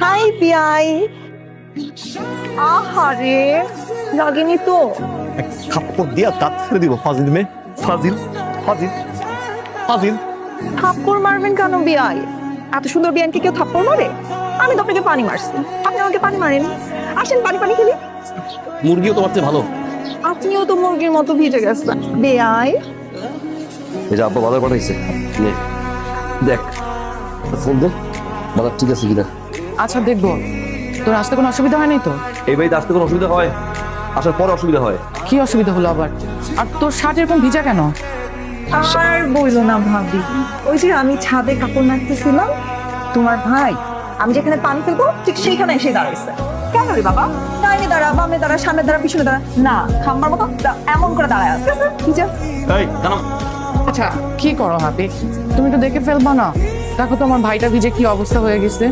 High বিয়াই। আহারে লাগেনি তো? এক থাপ্পড় দিয়া দাঁত ছেড়ে দিব ফাজিল মেয়ে। ফাজিল ফাজিল ফাজিল। থাপ্পড় মারবেন কেন বিয়াই? এত সুন্দর বিয়ানকে কেউ থাপ্পড় মারে? আমি তো আপনাকে পানি মারছি, আপনি আমাকে পানি মারেন। আসেন পানি পানি খেলি। মুরগিও তোমার চেয়ে ভালো। আপনিও তো মুরগির মতো ভিজে গেছেন বেয়াই। এই যে আব্বা বাজার পাঠাইছে, নে দেখ ফোন দে, বাজার ঠিক আছে কিনা। আচ্ছা দেখবো। তোর আসতে কোনো অসুবিধা হয়নি তো? এই বাড়িতে আসতে কোনো অসুবিধা হয়? আসার পরে অসুবিধা হয়। কি অসুবিধা হলো আবার? আর তোর শার্ট এরকম ভিজা কেন? আর বইলো না ভাবি, ওই যে আমি ছাদে কাপড় নাড়তেছিলাম, তোমার ভাই আমি যেখানে পানি ফেলবো ঠিক সেইখানে এসে দাঁড়াইছে। কেন রে বাবা? ডাইনে দাঁড়া, বামে দাঁড়া, সামনে দাঁড়া, পিছনে দাঁড়া, না খাম্বার মতো এমন করে দাঁড়ায় আসছে ভিজা। এই জানো আচ্ছা কি করো হাবি, তুমি তো দেখে ফেলবা না? দেখো তো আমার ভাইটা ভিজে কি অবস্থা হয়ে গেছে।